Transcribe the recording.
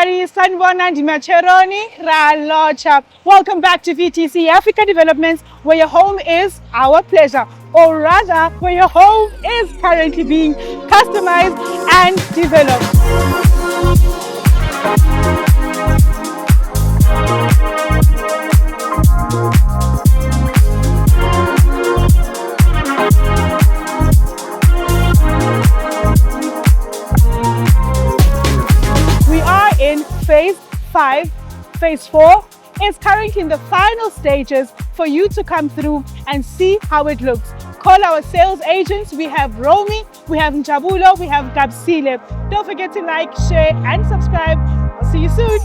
everybody, Sanbona Dimacheroni Ralocha. Welcome back to VTC Africa Developments, where your home is our pleasure, or rather, where your home is currently being customized and developed. In phase 5, phase 4 is currently in the final stages for you to come through and see how it looks. Call our sales agents. We have Romy, we have Njabulo, we have Gabsile. Don't forget to like, share and subscribe. I'll see you soon.